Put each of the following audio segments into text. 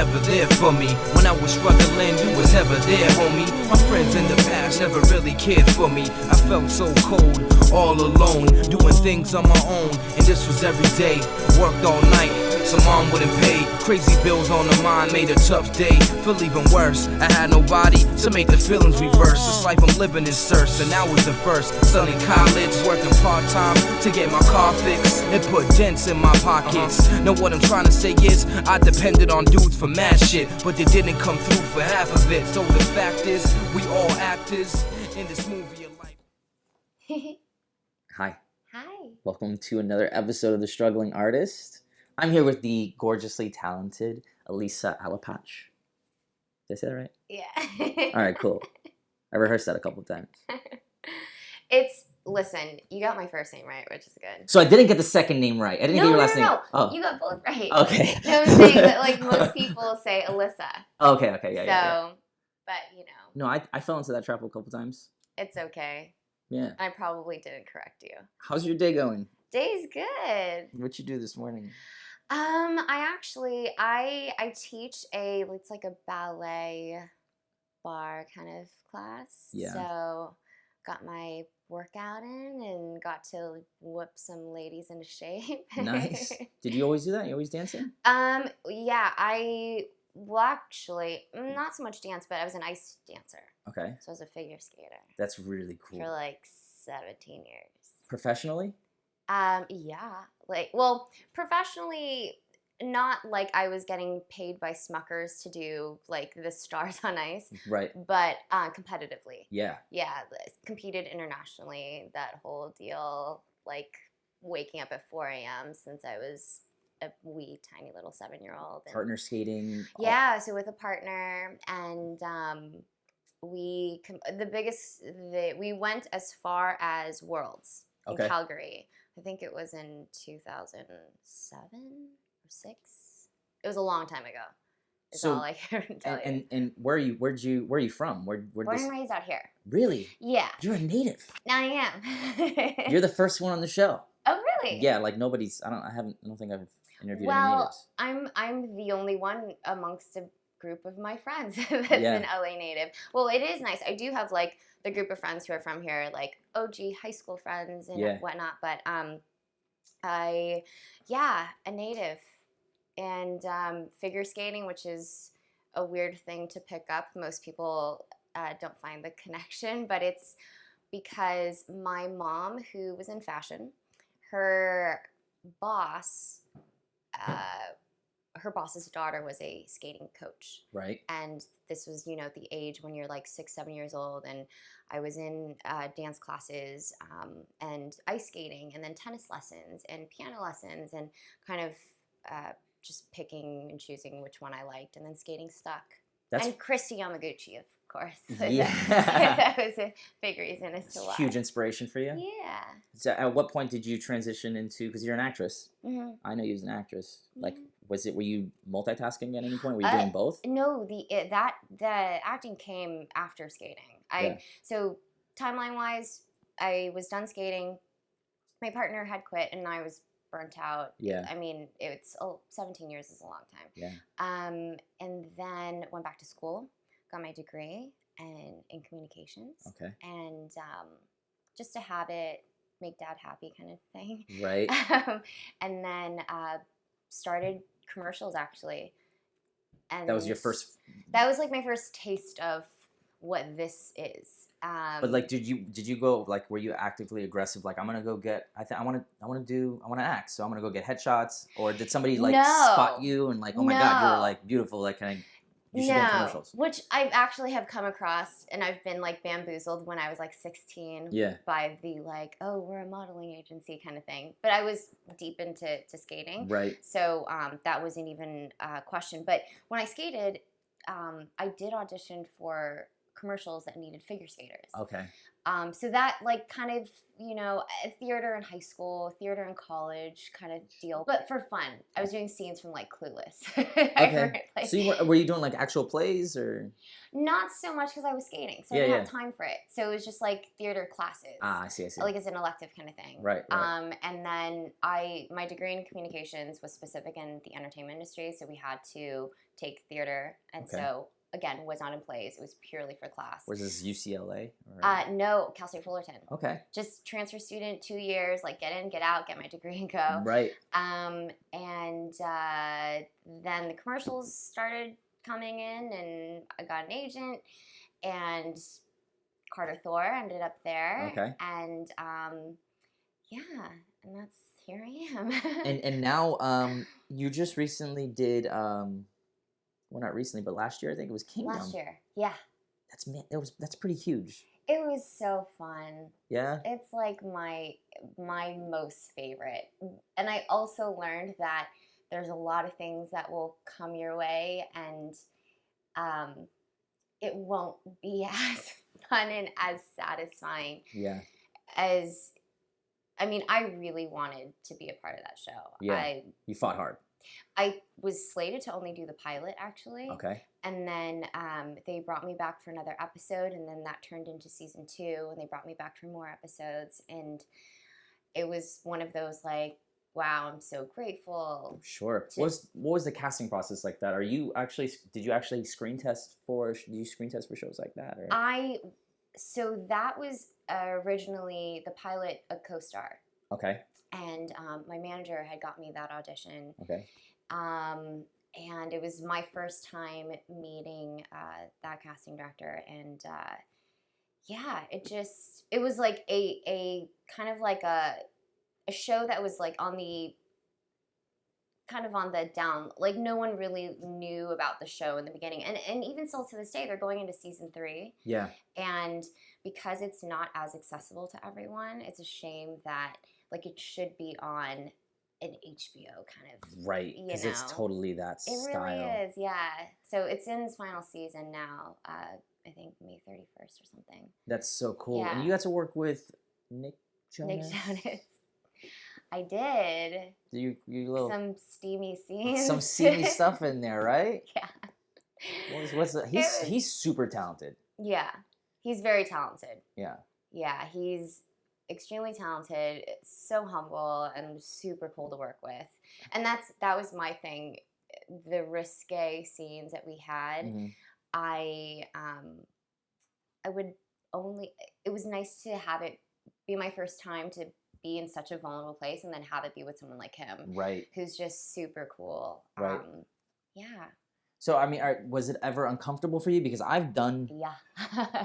never there for me. When I was struggling, you was never there, homie. My friends in the past never really cared for me. I felt so cold, all alone, doing things on my own. And this was every day, worked all night, so mom wouldn't pay. Crazy bills on the mind made a tough day. Feel even worse, I had nobody to make the feelings reverse. This life I'm living is search, and now was the first. Son in college, working part-time to get my car fixed. It put dents in my pockets. Know what I'm trying to say is, I depended on dudes for mad shit, but they didn't come through for half of it. So the fact is, we all actors in this movie of life. Hi. Hi. Welcome to another episode of The Struggling Artist. I'm here with the gorgeously talented Alisa Allapach. Did I say that right? Yeah. All right, cool. I rehearsed that a couple of times. Listen, you got my first name right, which is good. So I didn't get the second name right. I didn't get your last name. No. Oh. You got both right. Okay. No, I'm saying that like most people say Alyssa. Okay, yeah. But you know. No, I fell into that trap a couple times. It's okay. Yeah. I probably didn't correct you. How's your day going? Day's good. What'd you do this morning? I teach it's like a ballet bar kind of class. Yeah. So got my workout in and got to whip some ladies into shape. Nice. Did you always do that? You always dancing? Yeah, actually, not so much dance, but I was an ice dancer. Okay. So I was a figure skater. That's really cool. For like 17 years. Professionally? Yeah. Professionally, not like I was getting paid by Smuckers to do like the Stars on Ice. Right. But competitively. Yeah. Yeah, competed internationally, that whole deal, like waking up at 4 a.m. since I was a wee tiny little 7-year-old. Partner skating. Yeah, so with a partner, and we went as far as Worlds in Calgary. I think it was in 2007 or 6. It was a long time ago. Is all I can tell you. And where are you from? Born and raised out here. Really? Yeah. You're a native. I am. You're the first one on the show. Oh, really? Yeah, like nobody's. I don't think I've interviewed any natives. I'm the only one amongst a group of my friends that's an LA native. Well, it is nice. I do have like the group of friends who are from here, like OG high school friends and whatnot. But a native. And figure skating, which is a weird thing to pick up. Most people don't find the connection, but it's because my mom, who was in fashion, her boss's daughter was a skating coach. Right. And this was, the age when you're like 6, 7 years old. And I was in dance classes and ice skating and then tennis lessons and piano lessons and kind of just picking and choosing which one I liked, and then skating stuck. And Christy Yamaguchi, of course. Yeah. That was a big reason as to why. Huge inspiration for you? Yeah. So at what point did you transition into, because you're an actress. Mm-hmm. I know you as an actress. Like, were you multitasking at any point? Were you doing both? No, the acting came after skating. So timeline-wise, I was done skating. My partner had quit, and I was burnt out. Yeah. I mean, 17 years is a long time. Yeah. And then went back to school, got my degree in communications. Okay. And just to have it, make dad happy kind of thing. Right. And then started commercials actually. And that was your first. That was like my first taste of what this is. But like, did you go, like, were you actively aggressive? Like, I'm gonna go get. I want to act. So I'm gonna go get headshots. Or did somebody spot you and like, oh my God, you're like beautiful. Like, you should do commercials. Which I actually have come across, and I've been like bamboozled when I was like 16. Yeah. By the like, oh, we're a modeling agency kind of thing. But I was deep into skating. Right. So that wasn't even a question. But when I skated, I did audition for commercials that needed figure skaters. Okay. So that like kind of, theater in high school, theater in college kind of deal, but for fun. I was doing scenes from like Clueless. Okay. So were you doing like actual plays or? Not so much because I was skating, so I didn't have time for it. So it was just like theater classes. I see. Like it's an elective kind of thing. Right. And then my degree in communications was specific in the entertainment industry, so we had to take theater, and so again, was not in plays. It was purely for class. Was this UCLA? Or? No, Cal State Fullerton. Okay. Just transfer student, 2 years, like get in, get out, get my degree and go. Right. And then the commercials started coming in, and I got an agent, and Carter Thor ended up there. Okay. And and that's here I am. and now you just recently did well, not recently, but last year I think it was Kingdom. Last year, yeah. That's pretty huge. It was so fun. Yeah. It's like my most favorite. And I also learned that there's a lot of things that will come your way, and it won't be as fun and as satisfying. Yeah. I really wanted to be a part of that show. Yeah. You fought hard. I was slated to only do the pilot, actually. Okay. And then they brought me back for another episode, and then that turned into season 2, and they brought me back for more episodes. And it was one of those, like, wow, I'm so grateful. Sure. What was the casting process like that? Did you actually screen test for shows like that? Or? So that was originally the pilot, a co-star. Okay. And my manager had got me that audition. Okay. And it was my first time meeting that casting director, and it was like a kind of like a show that was like on the down, like no one really knew about the show in the beginning, and even still to this day they're going into season 3. Yeah. And because it's not as accessible to everyone, it's a shame that like it should be on an HBO kind of, right, because it's totally that style. It really is, yeah. So it's in its final season now. I think May 31st or something. That's so cool. Yeah. And you got to work with Nick Jonas. I did. You little some steamy scenes. Some steamy stuff in there, right? Yeah. He's super talented. Yeah, he's very talented. Yeah. Yeah, he's extremely talented, so humble, and super cool to work with. And that was my thing. The risque scenes that we had, mm-hmm. I would only. It was nice to have it be my first time to be in such a vulnerable place, and then have it be with someone like him, right? Who's just super cool, right? Yeah. So I mean, was it ever uncomfortable for you? Because I've done,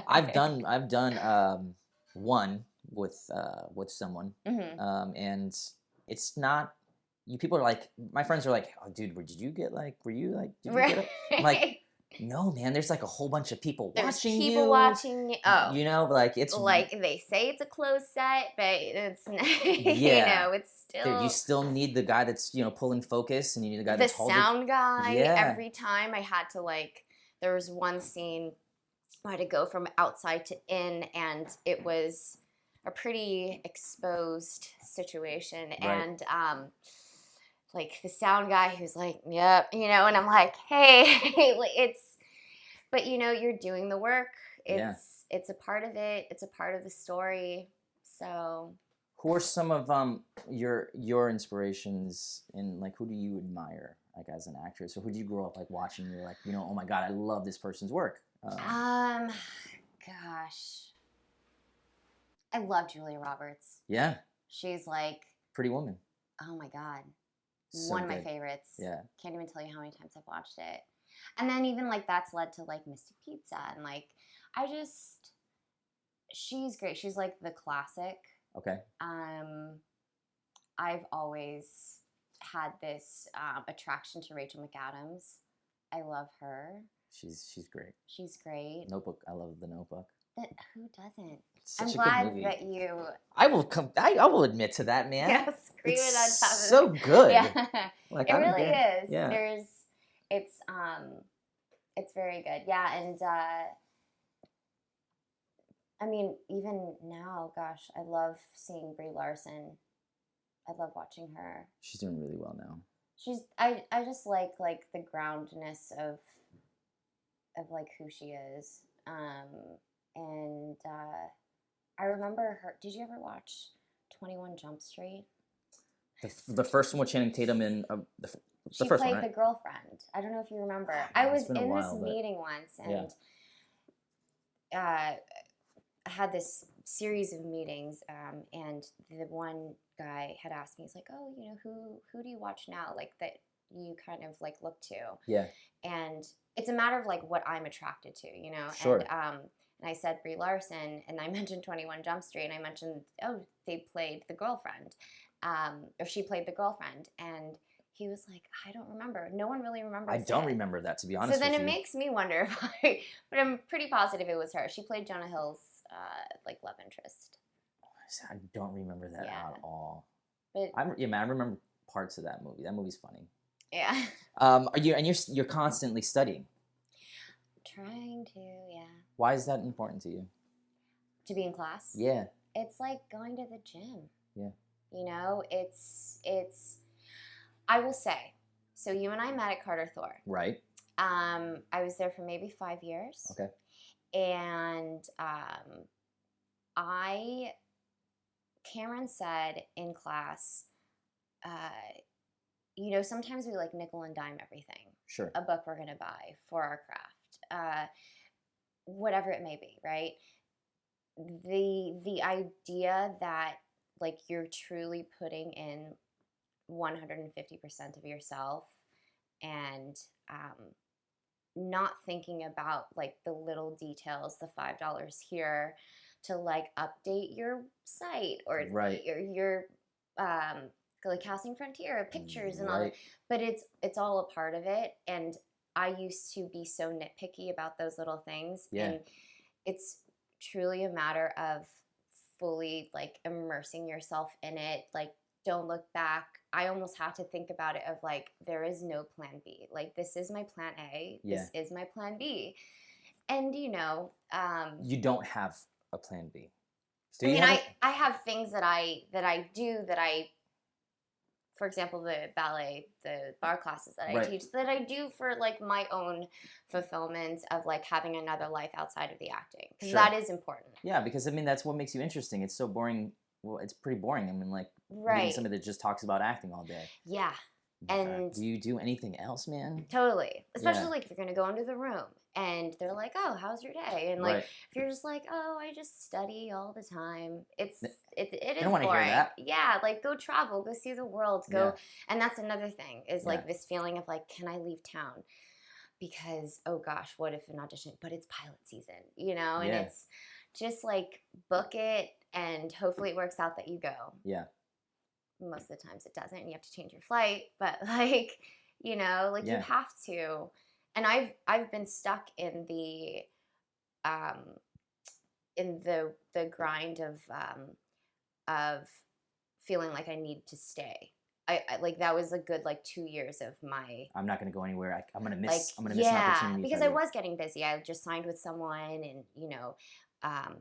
I've done one with someone, mm-hmm. And it's not. People are like, my friends are like, oh, dude, did you get like, were you like, did you get it? I'm like, no, man, there's like a whole bunch of people watching you. Oh. You know, like it's like they say it's a closed set, but it's not, yeah. It's still. Dude, you still need the guy that's, pulling focus, and you need the guy that's holding. The sound guy. Yeah. Every time I had to there was one scene where I had to go from outside to in, and it was a pretty exposed situation. Right. And, the sound guy who's like, yep, and I'm like, hey, but you're doing the work. It's a part of it. It's a part of the story. So. Who are some of your inspirations, and who do you admire as an actress, or who did you grow up watching? You're like, oh my God, I love this person's work. Gosh, I love Julia Roberts. Yeah. She's Pretty Woman. Oh my God. So one of good. my favorites. Yeah. Can't even tell you how many times I've watched it. And then even that's led to Mystic Pizza, and she's great. She's the classic. Okay. I've always had this attraction to Rachel McAdams. I love her. She's great. She's great. Notebook. I love The Notebook. Who doesn't? Such I'm a glad good movie. that you. I will admit to that, man. Yeah, scream it on top of it. So good. Yeah, it really is. Yeah. It's very good. Yeah, and I mean, even now, gosh, I love seeing Brie Larson. I love watching her. She's doing really well now. I just like the groundedness of like who she is. And I remember her. Did you ever watch 21 Jump Street? The first one with Channing Tatum in she first played one, right? the girlfriend. I don't know if you remember. Yeah, I was in while, this meeting once, and I had this series of meetings, and the one guy had asked me, he's like, "Oh, you know, who do you watch now? Like that you kind of like look to?" Yeah. And it's a matter of like what I'm attracted to, you know. Sure. And I said Brie Larson, and I mentioned 21 Jump Street, and I mentioned, oh, they played the girlfriend, or she played the girlfriend, and he was like, I don't remember. No one really remembers. I don't remember that, to be honest. So then with it you. makes me wonder if but I'm pretty positive it was her. She played Jonah Hill's like love interest. I don't remember that at all. But I remember parts of that movie. That movie's funny. Yeah. You're constantly studying. Trying to, yeah. Why is that important to you? To be in class? Yeah. It's like going to the gym. Yeah. You know, it's I will say, so you and I met at Carter Thor. Right. I was there for maybe 5 years. Okay. And Cameron said in class, you know, sometimes we like nickel and dime everything. Sure. A book we're going to buy for our craft, whatever it may be, right? The idea that like you're truly putting in 150% of yourself and not thinking about like the little details, the $5 here to like update your site or right. your like Casting Frontier pictures and all that. But it's all a part of it. And I used to be so nitpicky about those little things. Yeah. And it's truly a matter of fully like immersing yourself in it. Like, don't look back. I almost have to think about it of like, there is no plan B. Like, this is my plan A. This is my plan B. And, you know. You don't have a plan B. So I have things that I do that I, for example, the ballet, the bar classes that I teach, that I do for like my own fulfillment of like having another life outside of the acting. Because that is important. Yeah, because I mean, that's what makes you interesting. It's so boring. Well, it's pretty boring. I mean, like, meeting somebody that just talks about acting all day. Yeah. And do you do anything else, man? Totally. Especially like if you're going to go into the room and they're like, oh, how's your day? And like, if you're just like, oh, I just study all the time. It is boring. I don't want to hear that. Yeah. Like, go travel, go see the world, go. Yeah. And that's another thing is like this feeling of like, can I leave town? Because, oh gosh, what if an audition, but it's pilot season, you know? And it's just like, book it and hopefully it works out that you go. Yeah. Most of the times it doesn't and you have to change your flight, but like, you know, like you have to. And I've been stuck in the grind of feeling like I need to stay. I like that was a good like 2 years of my. I'm not going to go anywhere. I'm going to miss. I'm going to miss an opportunity. Because I was getting busy. I just signed with someone, and you know,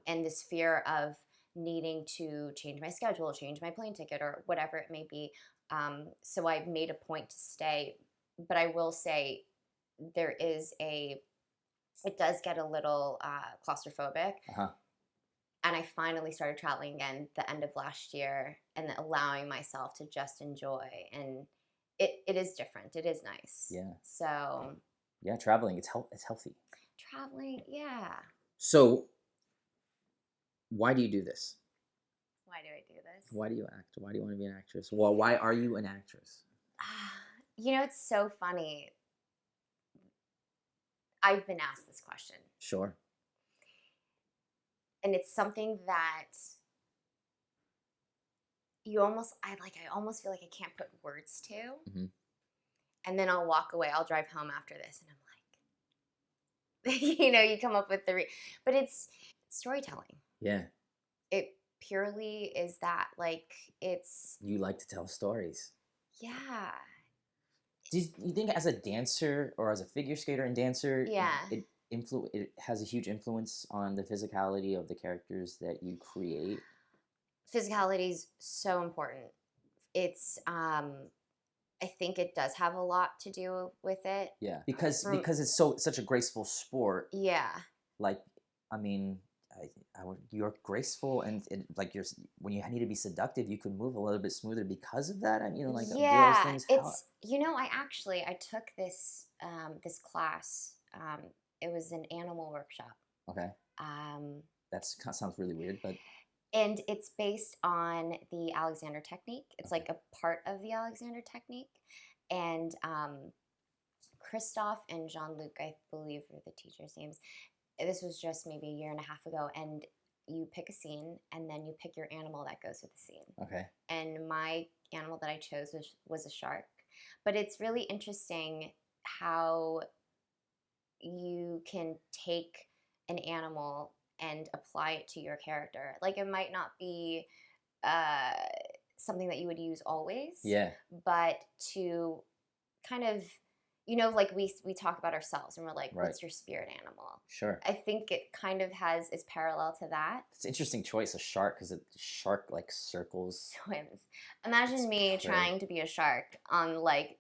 and this fear of needing to change my schedule, change my plane ticket, or whatever it may be. So I made a point to stay. But I will say, it does get a little claustrophobic. Uh-huh. And I finally started traveling again the end of last year and allowing myself to just enjoy. And it is different. It is nice. Yeah. So. Yeah, traveling, it's healthy. Traveling, yeah. So, why do you do this? Why do I do this? Why do you act? Why do you want to be an actress? Well, why are you an actress? You know, it's so funny. I've been asked this question. Sure. And it's something that I almost feel like I can't put words to. Mm-hmm. And then I'll walk away. I'll drive home after this, and I'm like, you know, you come up with but it's storytelling. Yeah. It purely is that, like, it's. You like to tell stories. Yeah. Do you think as a dancer or as a figure skater and dancer, it has a huge influence on the physicality of the characters that you create? Physicality is so important. It's I think it does have a lot to do with it. Yeah, because it's such a graceful sport. Yeah. Like, I mean, you're graceful, and like when you need to be seductive, you can move a little bit smoother because of that. And like yeah, those things. It's I took this this class. It was an animal workshop. Okay. That sounds really weird, but. And it's based on the Alexander technique. It's like a part of the Alexander technique. And Christophe and Jean-Luc, I believe, were the teachers' names. This was just maybe a year and a half ago. And you pick a scene, and then you pick your animal that goes with the scene. Okay. And my animal that I chose was a shark. But it's really interesting how you can take an animal and apply it to your character. Like, it might not be something that you would use always. Yeah. But to kind of, like we talk about ourselves and we're like, what's your spirit animal? Sure. I think it kind of is parallel to that. It's an interesting choice, a shark, because a shark like circles. Swims. Imagine me trying to be a shark on like,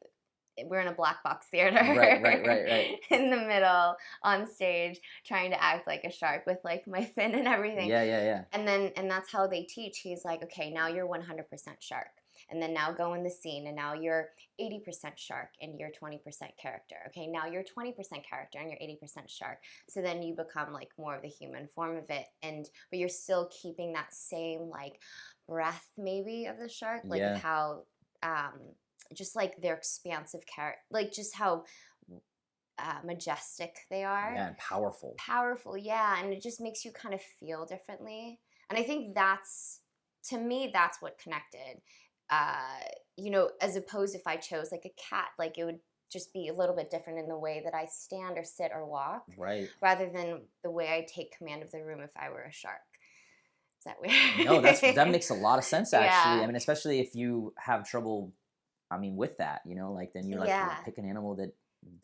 we're in a black box theater. Right. In the middle, on stage, trying to act like a shark with like my fin and everything. Yeah. And that's how they teach. He's like, okay, now you're 100% shark. And then now go in the scene, and now you're 80% shark and you're 20% character. Okay, now you're 20% character and you're 80% shark. So then you become like more of the human form of it, but you're still keeping that same like breath maybe of the shark, like of how just like their expansive character, like just how majestic they are. Yeah, and powerful. Powerful, yeah, and it just makes you kind of feel differently. And I think to me, that's what connected. As opposed if I chose like a cat, like it would just be a little bit different in the way that I stand or sit or walk. Right. Rather than the way I take command of the room if I were a shark. Is that weird? No, that makes a lot of sense, actually. Yeah. I mean, especially if you have trouble, with that, like then you're like, pick an animal that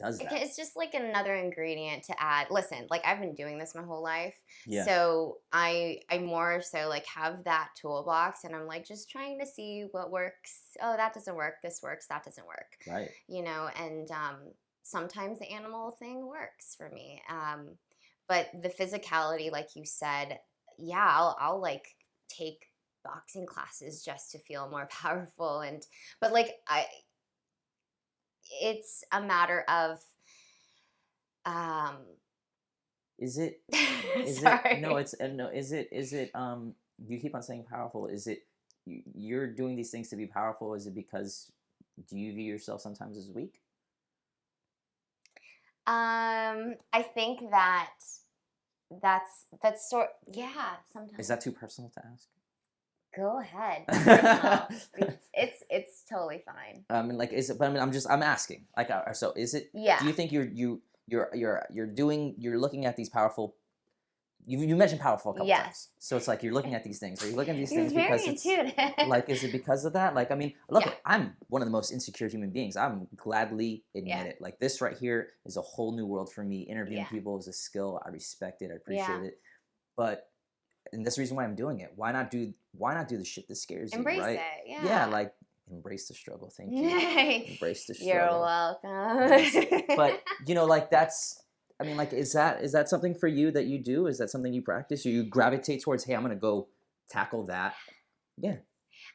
does that. It's just like another ingredient to add. Listen, like I've been doing this my whole life. Yeah. So I more so like have that toolbox, and I'm like just trying to see what works. Oh, that doesn't work. This works. That doesn't work. Right. And sometimes the animal thing works for me. But the physicality, like you said, yeah, I'll like take boxing classes just to feel more powerful, but like it's a matter of is it sorry. No, it's no, is it you keep on saying powerful, is it you're doing these things to be powerful? Is it because do you view yourself sometimes as weak? I think that's sometimes. Is that too personal to ask? Go ahead. It's totally fine. Like, is it? But I'm asking. Like, so is it? Yeah. Do you think you're looking at these powerful? You mentioned powerful a couple times. So it's like you're looking at these things. Are you looking at these things because it's like? Is it because of that? Like, I mean, look, I'm one of the most insecure human beings. I'm gladly admit it. Like, this right here is a whole new world for me. Interviewing people is a skill. I respect it. I appreciate it. But. And that's the reason why I'm doing it. Why not do the shit that scares Embrace you, right? it, yeah. Yeah, like embrace the struggle. Thank you. Embrace the struggle. You're welcome. But like that's. I mean, like, is that something for you that you do? Is that something you practice? Or you gravitate towards? Hey, I'm gonna go tackle that. Yeah.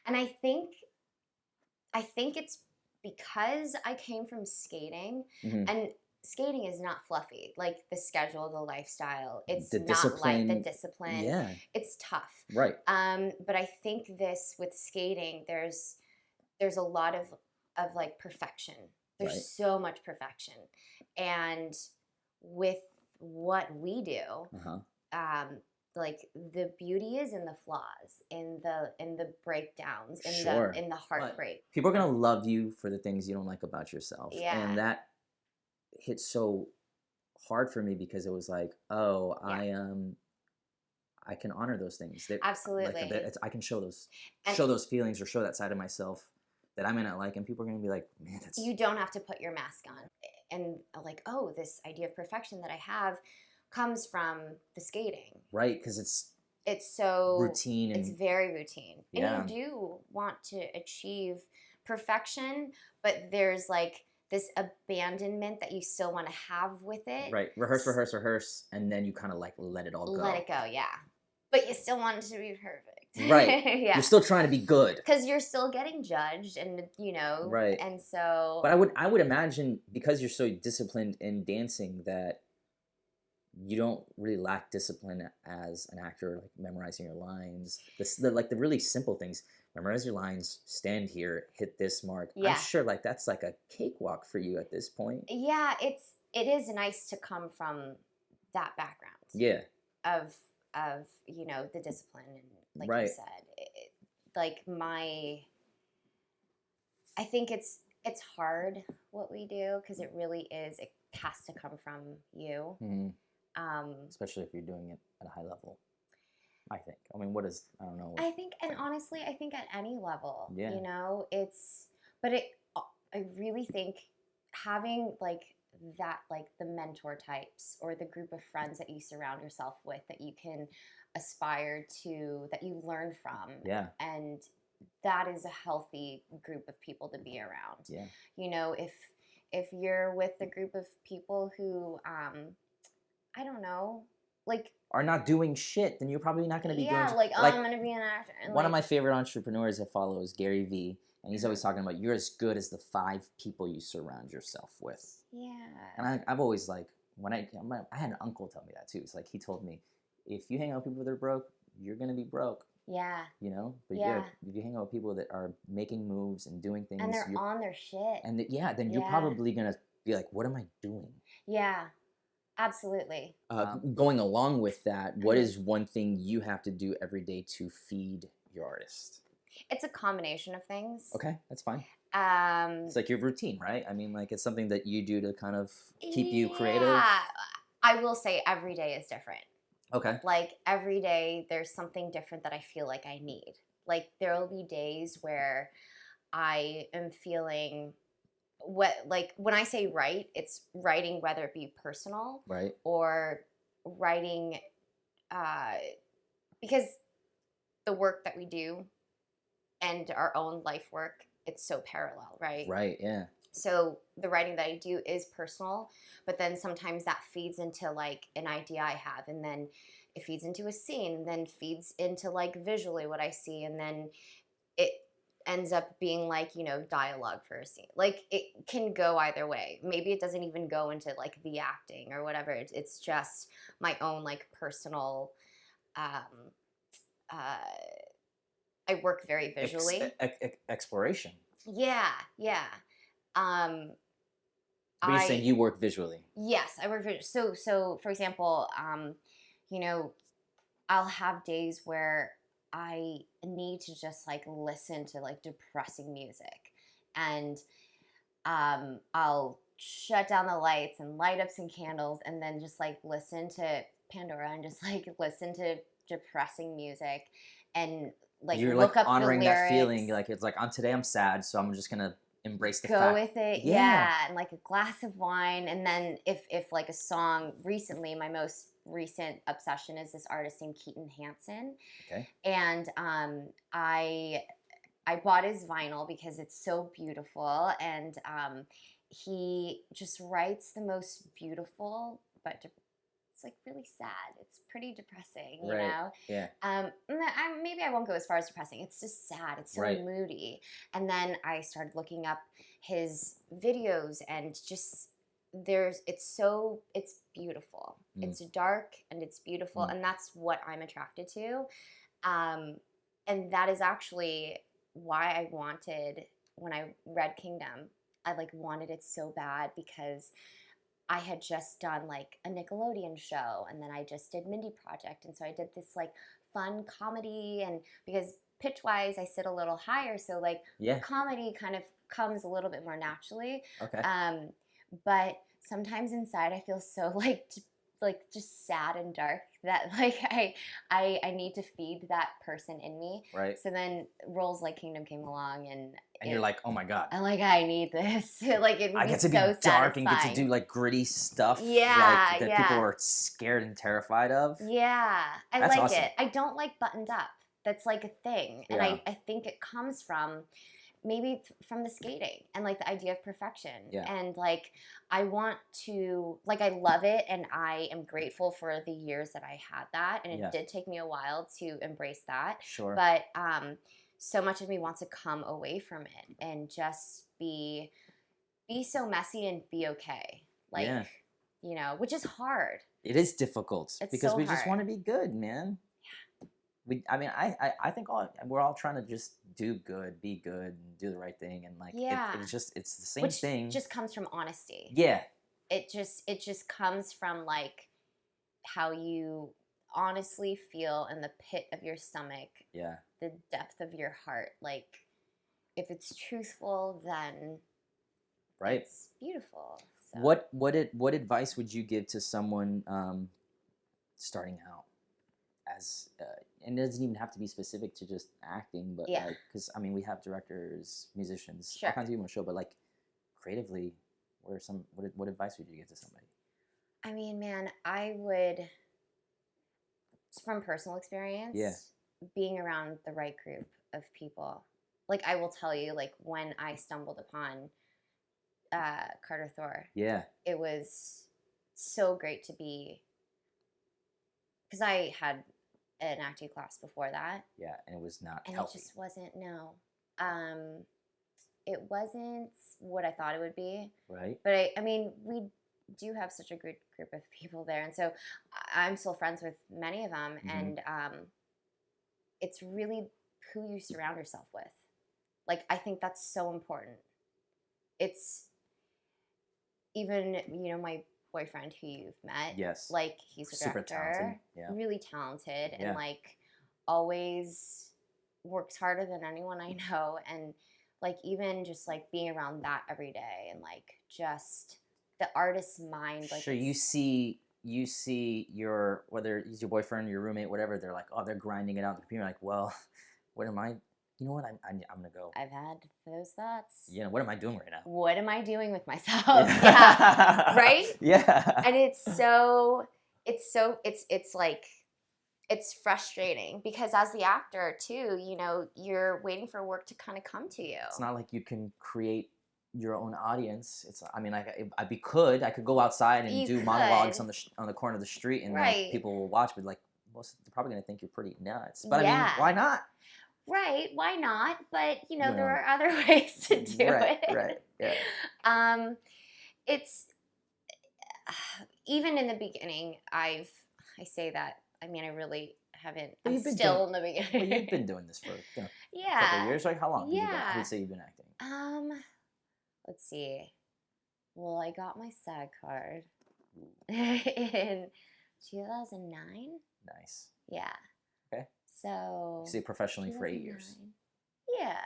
And I think it's because I came from skating and. Skating is not fluffy, like the schedule, the lifestyle. It's the not discipline. like the discipline. Yeah. It's tough. Right. But I think with skating, there's a lot of like perfection. There's so much perfection. And with what we do, like the beauty is in the flaws, in the breakdowns, in the heartbreak. But people are gonna love you for the things you don't like about yourself. Yeah. And that hit so hard for me because it was like, I can honor those things. Absolutely. Like, I can show those feelings or show that side of myself that I may not like, and people are gonna be like, man, that's. You don't have to put your mask on and like, oh, this idea of perfection that I have, comes from the skating. Right, because It's so routine. It's very routine. Yeah. And you do want to achieve perfection, but there's like this abandonment that you still want to have with it. Right. Rehearse, and then you kind of like let it all go. Let it go, yeah. But you still want it to be perfect. Right. Yeah. You're still trying to be good. Because you're still getting judged, and Right. And so. But I would imagine, because you're so disciplined in dancing, that you don't really lack discipline as an actor, like memorizing your lines. The really simple things. Memorize your lines, stand here, hit this mark. Yeah. I'm sure like that's like a cakewalk for you at this point. Yeah, it is nice to come from that background. Yeah. Of the discipline, and like right. you said, I think it's hard what we do, because it really is. It has to come from you. Mm-hmm. Especially if you're doing it at a high level, I think. I mean, I don't know. I think, and honestly, I think at any level, yeah. I really think having like that, like the mentor types or the group of friends that you surround yourself with, that you can aspire to, that you learn from. Yeah. And that is a healthy group of people to be around. Yeah. If you're with a group of people who, I don't know, like, are not doing shit, then you're probably not going to be doing like, I'm going to be an actor. And one of my favorite entrepreneurs I follow is Gary Vee, and he's always talking about, you're as good as the 5 people you surround yourself with. Yeah. And I've always, like, I had an uncle tell me that too. It's like, he told me, if you hang out with people that are broke, you're going to be broke. Yeah. But yeah, if you hang out with people that are making moves and doing things, and they're on their shit, and then you're probably gonna be like, what am I doing? Yeah, absolutely. Going along with that, what is one thing you have to do every day to feed your artist? It's a combination of things. Okay, that's fine. It's like your routine, right? I mean, like, it's something that you do to kind of keep you creative. Yeah, I will say every day is different. Okay. Like, every day there's something different that I feel like I need. Like, there will be days where I am feeling when I say write, it's writing, whether it be personal, right, or writing, because the work that we do and our own life work, it's so parallel, right? Right, yeah. So the writing that I do is personal, but then sometimes that feeds into like an idea I have, and then it feeds into a scene, and then feeds into like visually what I see, and then it ends up being like, dialogue for a scene. Like, it can go either way. Maybe it doesn't even go into like the acting or whatever. It's just my own like personal, I work very visually. Exploration. Yeah. But you're saying you work visually. Yes, I work visually. So for example, I'll have days where I need to just like listen to like depressing music, and I'll shut down the lights and light up some candles, and then just like listen to Pandora and just like listen to depressing music, and like you're look like up honoring the lyrics. That feeling, like it's like today I'm sad, so I'm just gonna embrace the go fact. with it. Yeah, and like a glass of wine, and then if like a song, recently my most recent obsession is this artist named Keaton Hansen. Okay. And I bought his vinyl because it's so beautiful, and he just writes the most beautiful, but it's like really sad. It's pretty depressing, you know? Yeah. Maybe I won't go as far as depressing. It's just sad. It's so moody. And then I started looking up his videos, and just it's beautiful. It's dark and it's beautiful, and that's what I'm attracted to. And that is actually why I wanted, when I read Kingdom, I like wanted it so bad, because I had just done like a Nickelodeon show, and then I just did Mindy Project, and so I did this like fun comedy, and because pitch-wise I sit a little higher, so like comedy kind of comes a little bit more naturally. Okay. But sometimes inside I feel so like just sad and dark that like I need to feed that person in me. Right. So then roles like Kingdom came along, and you're like, oh my god, I'm like, I need this. Like it I get to so be dark satisfying. and get to do like gritty stuff. Yeah, like, that yeah. people are scared and terrified of. Yeah, That's like awesome. it. I don't like buttoned up. That's like a thing, and Yeah. I think it comes from maybe from the skating and like the idea of perfection. Yeah. And like I want to, like, I love it, and I am grateful for the years that I had that, and it did take me a while to embrace that. Sure. But so much of me wants to come away from it and just be so messy and be okay. Like, you know, which is hard. It is difficult because so we just hard. want to be good, man. I think we're all trying to just do good, be good, and do the right thing, and like it's the same thing. Which just comes from honesty. Yeah. It just comes from like how you honestly feel in the pit of your stomach. Yeah. The depth of your heart. Like if it's truthful, then it's beautiful. So. What advice would you give to someone starting out? As and it doesn't even have to be specific to just acting, but like, because I mean, we have directors, musicians, all kinds of people on the show, but like creatively, what advice would you give to somebody? I mean, man, I would, from personal experience, being around the right group of people. Like I will tell you, like when I stumbled upon Carter Thor, it was so great to be, because I had an acting class before that. Yeah, and it was not and healthy. It just wasn't, it wasn't what I thought it would be. Right. But I mean, we do have such a good group of people there. And so I'm still friends with many of them. And it's really who you surround yourself with. Like, I think that's so important. It's even, you know, my boyfriend who you've met. Yes. Like, he's a super director. talented. Really talented. And, like, always works harder than anyone I know. And, like, even just, like, being around that every day and, like, just the artist's mind. Like, sure, you see your, whether he's your boyfriend, your roommate, whatever, they're like, oh, they're grinding it out on the computer. Like, well, what am I... You know what? I'm gonna go. I've had those thoughts. Yeah. What am I doing right now? What am I doing with myself? Yeah. Right? Yeah. And it's like, it's frustrating because as the actor too, you know, you're waiting for work to kind of come to you. It's not like you can create your own audience. It's, I mean, I could go outside and do monologues on the corner of the street and like, people will watch, but like, most they're probably gonna think you're pretty nuts. But I mean, why not? Right, why not? But, you know, there are other ways to do it. Right, yeah. It's, even in the beginning, I say that, I mean, I really haven't, I'm still in the beginning. Well, you've been doing this for, you know, a couple of years. Like, how long have you been, I would say you've been acting? Let's see. Well, I got my SAG card in 2009. Nice. Yeah. Okay. So you say professionally for 8 years. Yeah.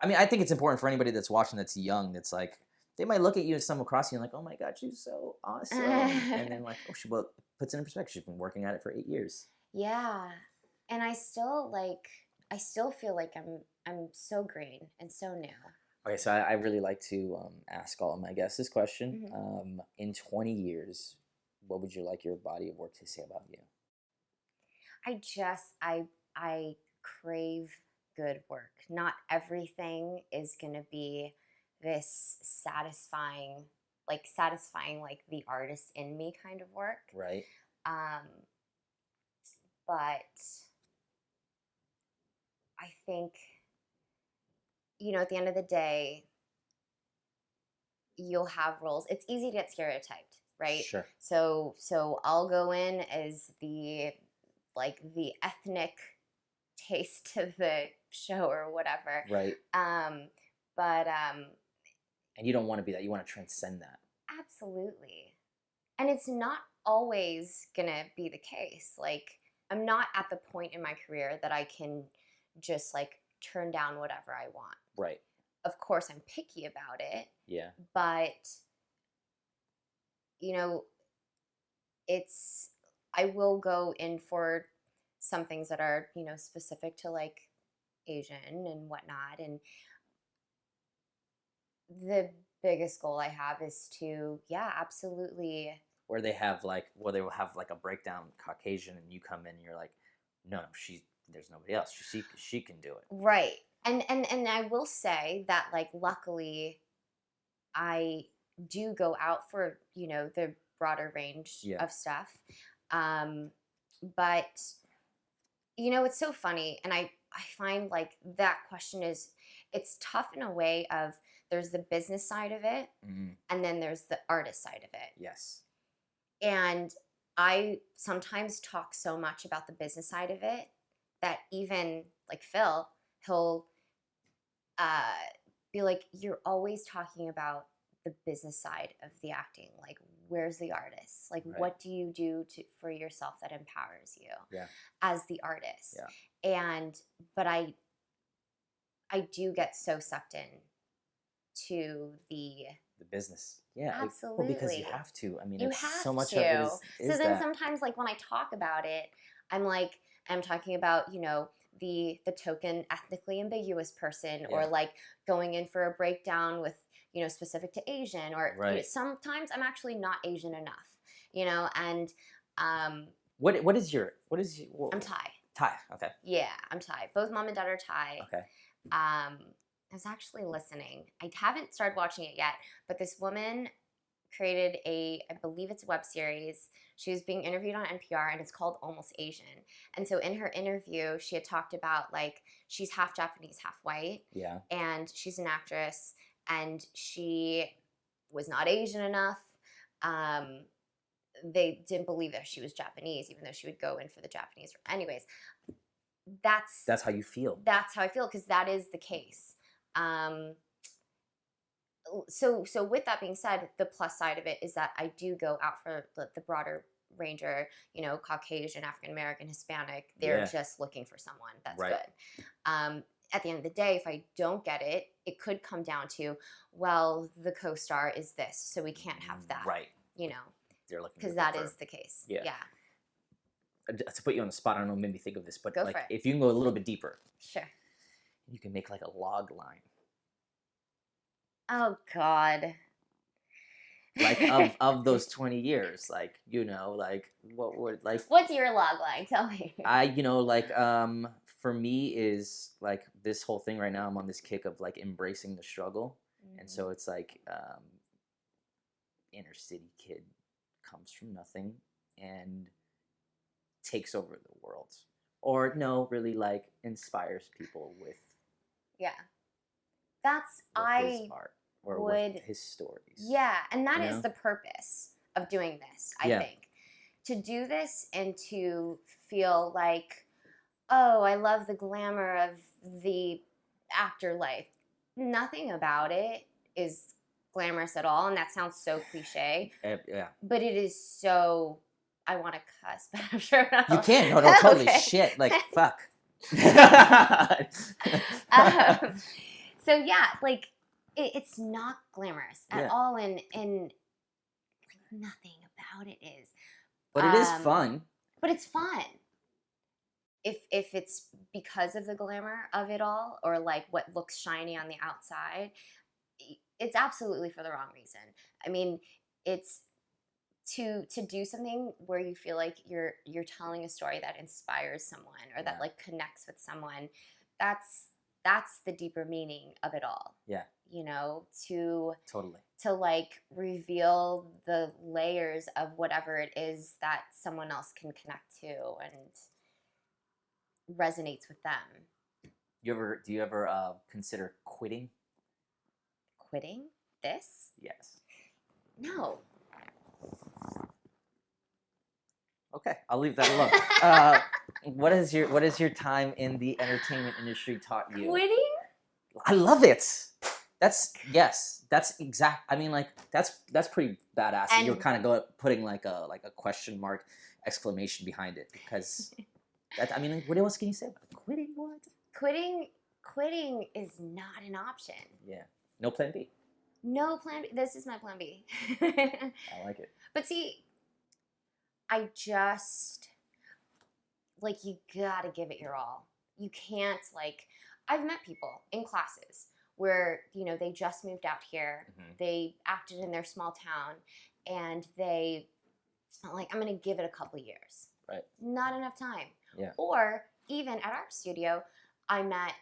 I mean, I think it's important for anybody that's watching that's young, that's like, they might look at you and stumble across you and like, oh my God, she's so awesome. And then like, oh, she puts it in perspective. She's been working at it for 8 years. Yeah. And I still feel like I'm so green and so new. Okay, so I really like to ask all of my guests this question. Mm-hmm. In 20 years, what would you like your body of work to say about you? I crave good work. Not everything is going to be this satisfying like the artist in me kind of work. Right. But I think, you know, at the end of the day, you'll have roles. It's easy to get stereotyped, right? Sure. So I'll go in as the ethnic taste of the show or whatever. Right. But and you don't want to be that. You want to transcend that. Absolutely. And it's not always gonna be the case. Like, I'm not at the point in my career that I can just like turn down whatever I want. Right. Of course, I'm picky about it. Yeah. But, you know, it's I will go in for some things that are, you know, specific to like Asian and whatnot. And the biggest goal I have is to, absolutely. Where they will have like a breakdown Caucasian, and you come in and you're like, no, there's nobody else. She can do it. Right. And I will say that, like, luckily I do go out for, you know, the broader range of stuff. But, you know, it's so funny. And I find like that question it's tough in a way of there's the business side of it, and then there's the artist side of it. Yes. And I sometimes talk so much about the business side of it that even like Phil, he'll be like, you're always talking about the business side of the acting. Like, where's the artist? Like, what do you do for yourself that empowers you as the artist? Yeah. But I do get so sucked in to the business. Yeah, absolutely. Well, because you have to. I mean, you it's have so much to. of it is so then that. Sometimes, like, when I talk about it, I'm talking about, you know, the token ethnically ambiguous person, or like going in for a breakdown with, you know, specific to Asian, or you know, sometimes I'm actually not Asian enough, you know, and what is your I'm Thai. Thai, okay. Yeah, I'm Thai. Both mom and dad are Thai. Okay. I was actually listening. I haven't started watching it yet, but this woman created I believe it's a web series. She was being interviewed on NPR, and it's called Almost Asian. And so in her interview, she had talked about, like, she's half Japanese, half white. Yeah. And she's an actress, and she was not Asian enough. They didn't believe that she was Japanese, even though she would go in for the Japanese. Anyways, that's how you feel. That's how I feel, because that is the case. So with that being said, the plus side of it is that I do go out for the broader ranger, you know, Caucasian, African American, Hispanic. They're just looking for someone that's good. At the end of the day, if I don't get it, it could come down to, well, the co-star is this, so we can't have that. Right. You know, they're looking because that is the case. Yeah. To put you on the spot, I don't know, made me think of this, but go like, for it. if you can go a little bit deeper, sure, you can make like a log line. Oh God. Like of those 20 years, like, you know, like what would like what's your log line? Tell me. You know, like for me is like this whole thing right now, I'm on this kick of like embracing the struggle. And so it's like inner city kid comes from nothing and takes over the world, or no, really like inspires people with his art or with his stories. Yeah, and that is the purpose of doing this, I think. To do this and to feel like, oh, I love the glamour of the actor life. Nothing about it is glamorous at all, and that sounds so cliche. But it is so, I want to cuss, but I'm sure not. You can. No, totally. Okay. Shit. Like, fuck. So yeah, like, it's not glamorous at all, and like, nothing about it is. But it is fun. But it's fun. If it's because of the glamour of it all, or like what looks shiny on the outside, it's absolutely for the wrong reason. I mean, it's to do something where you feel like you're telling a story that inspires someone, or that like connects with someone. That's the deeper meaning of it all. Yeah. You know, to totally like reveal the layers of whatever it is that someone else can connect to and resonates with them. Do you ever consider quitting? Quitting this? Yes. No. Okay, I'll leave that alone. What has your time in the entertainment industry taught you? Quitting? I love it. That's exact. I mean, like that's pretty badass. And you're kind of putting like a question mark exclamation behind it, because that, I mean, like, what else can you say about quitting? What? Quitting is not an option. Yeah. No plan B. No plan B. This is my plan B. I like it. But see, I just, like, you gotta give it your all. You can't, like, I've met people in classes where, you know, they just moved out here. They acted in their small town, and they, like, I'm going to give it a couple years. Right. Not enough time. Yeah. Or even at our studio, I met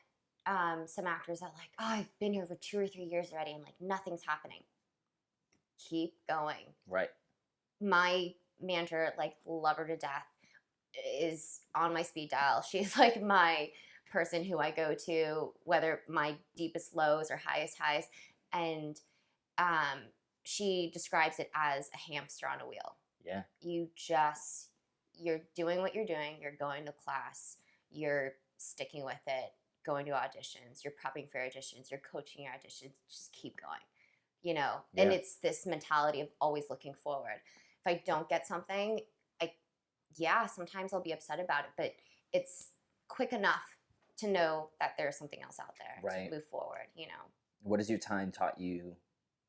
some actors that, like, oh, I've been here for 2 or 3 years already, and, like, nothing's happening. Keep going. Right. My manager, like, love her to death, is on my speed dial. She's, like, my person who I go to, whether my deepest lows or highest highs, and she describes it as a hamster on a wheel. Yeah. You're doing what you're doing, you're going to class, you're sticking with it, going to auditions, you're prepping for auditions, you're coaching your auditions, just keep going, you know? Yeah. And it's this mentality of always looking forward. If I don't get something, sometimes I'll be upset about it, but it's quick enough to know that there's something else out there to move forward, you know. What has your time taught you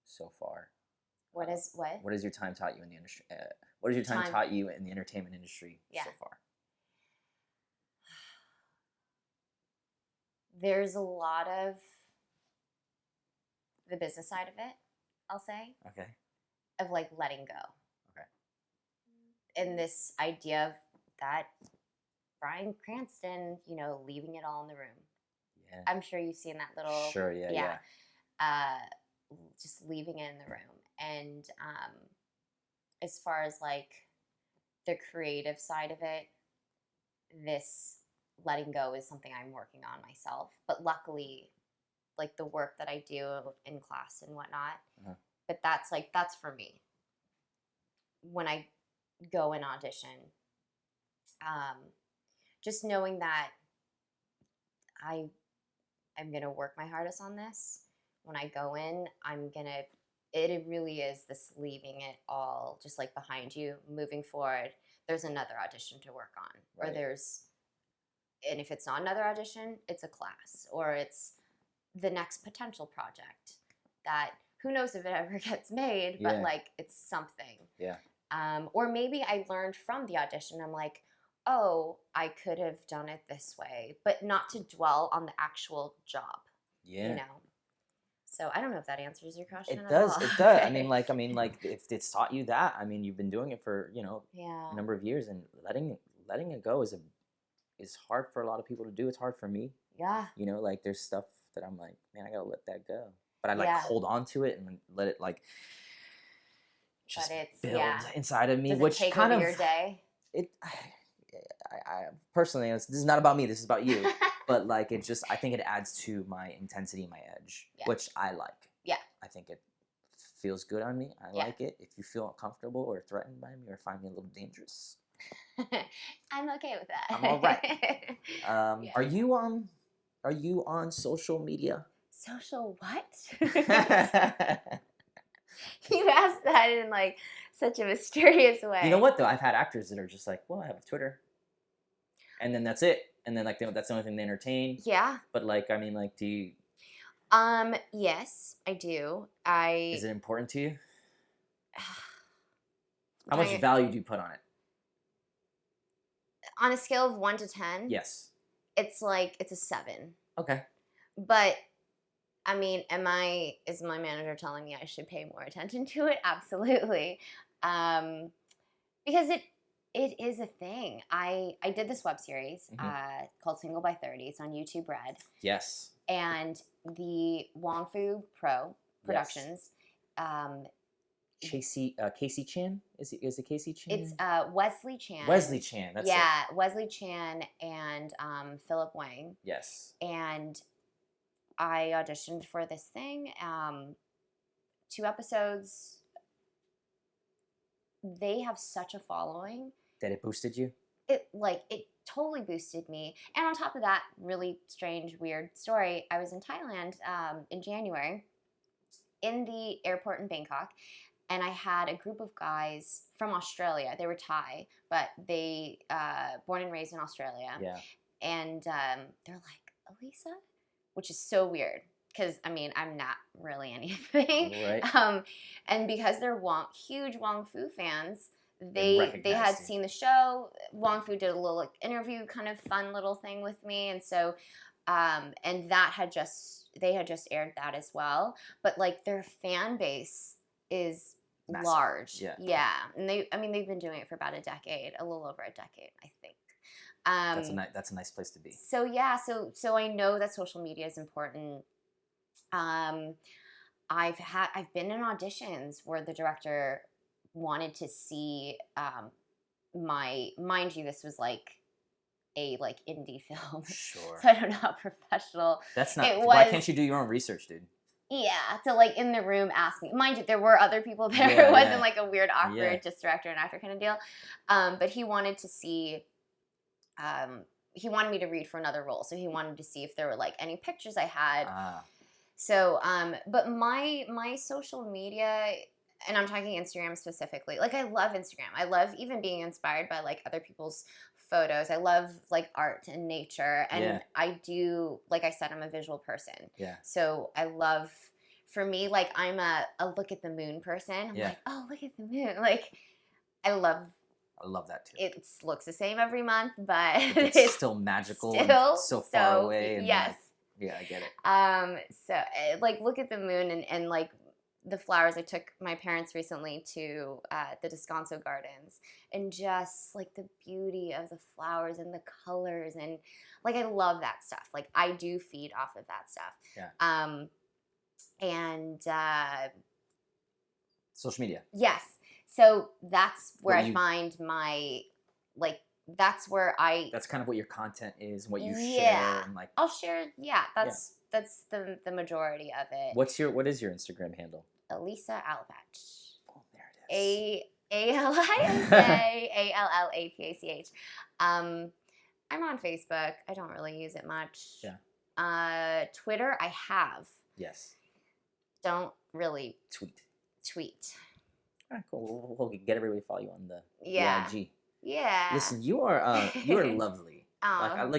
so far? What has your time taught you in the industry? What has your time taught you in the entertainment industry so far? There's a lot of the business side of it, I'll say. Okay. Of, like, letting go. Okay. And this idea of that Bryan Cranston, you know, leaving it all in the room. Yeah. I'm sure you've seen that little... Sure, yeah. Just leaving it in the room. And as far as, like, the creative side of it, this letting go is something I'm working on myself. But luckily, like, the work that I do in class and whatnot, but that's for me. When I go and audition, just knowing that I'm going to work my hardest on this. When I go in, it really is this leaving it all just, like, behind you, moving forward. There's another audition to work on. Right. And if it's not another audition, it's a class, or it's the next potential project that, who knows if it ever gets made, but, like, it's something. Yeah. Or maybe I learned from the audition. I'm like, oh, I could have done it this way, but not to dwell on the actual job. Yeah. You know? So I don't know if that answers your question It at does. all. It does. I mean, like, if it's taught you that, I mean, you've been doing it for, you know, a number of years, and letting it go is hard for a lot of people to do. It's hard for me. Yeah. You know, like, there's stuff that I'm like, man, I gotta let that go. But I, like, hold on to it and let it, like, just build inside of me. Does which it take kind over of your day? I personally, this is not about me. This is about you. But, like, I think it adds to my intensity, my edge, which I like. Yeah. I think it feels good on me. I like it. If you feel uncomfortable or threatened by me or find me a little dangerous, I'm okay with that. I'm all right. Are you on social media? Social what? You asked that in, like, such a mysterious way. You know what, though? I've had actors that are just like, well, I have a Twitter. And then that's it. And then, like, that's the only thing they entertain. Yeah. But, like, I mean, like, do you... Yes, I do. Is it important to you? How much value do you put on it? On a scale of 1 to 10? Yes. It's a 7. Okay. But, I mean, is my manager telling me I should pay more attention to it? Absolutely. Because it is a thing. I did this web series called Single by 30. It's on YouTube Red. Yes. And the Wong Fu Pro Productions. Casey Chan? Is it Casey Chan? It's Wesley Chan. Wesley Chan, that's it. Yeah, Wesley Chan and Philip Wang. Yes. And I auditioned for this thing. 2 episodes. They have such a following. That it boosted you? It totally boosted me. And on top of that, really strange, weird story. I was in Thailand in January in the airport in Bangkok. And I had a group of guys from Australia. They were Thai, but they born and raised in Australia. Yeah. And they're like, Alisa? Which is so weird because, I mean, I'm not really anything. Right. And because they're huge Wong Fu fans, they had seen the show. Wong Fu did a little like interview, kind of fun little thing with me, and so and they had just aired that as well. But like their fan base is massive. Large, yeah, and they've been doing it for about a decade, a little over a decade, I think. That's a nice place to be. So so I know that social media is important. I've been in auditions where the director wanted to see mind you, this was like a indie film. Sure. So I don't know how professional that's not. Why can't you do your own research, dude? Yeah, to in the room ask me. Mind you, there were other people there. Yeah, it wasn't like a weird, awkward, just director and actor kind of deal. But he wanted to see. He wanted me to read for another role, so he wanted to see if there were any pictures I had. So, but my social media, and I'm talking Instagram specifically. I love Instagram. I love even being inspired by other people's photos. I love art and nature, and I do, like I said, I'm a visual person. Yeah. So I love, for me, I'm a look at the moon person. I'm oh, look at the moon. I love that too. It looks the same every month, but it's still magical, and so far away. And yes. Yeah, I get it. So look at the moon and the flowers. I took my parents recently to the Descanso Gardens, and just the beauty of the flowers and the colors, and I love that stuff. I do feed off of that stuff. Yeah. And social media. Yes. So that's where I find my that's where that's kind of what your content is, what you share, and I'll share. Yeah, that's the majority of it. What is your Instagram handle? Alisa Allapach. Oh, there it is. Alisa Allapach. I'm on Facebook. I don't really use it much. Yeah. Twitter, I have. Yes. Don't really tweet. All right, cool. We'll get everybody to follow you on the IG. Yeah. Listen, you are lovely.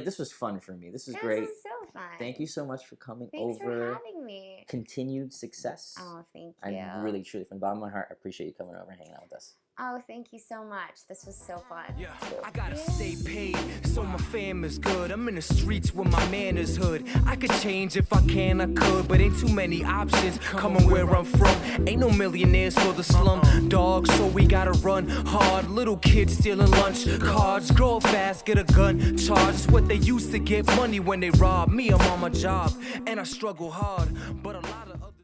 This was fun for me. This was great. This is so fun. Thank you so much for coming Thanks over. for having me. Continued success. Oh, thank you. I'm really, truly, from the bottom of my heart, I appreciate you coming over and hanging out with us. Oh, thank you so much. This was so fun. Yeah, I gotta stay paid, so my fam is good. I'm in the streets with my man is hood. I could change if I can, I could, but ain't too many options. Coming where I'm from, ain't no millionaires for the slum. Dog, so we gotta run hard. Little kids stealing lunch cards. Grow up fast, get a gun charge. It's what they used to get money when they robbed me. I'm on my job, and I struggle hard, but a lot of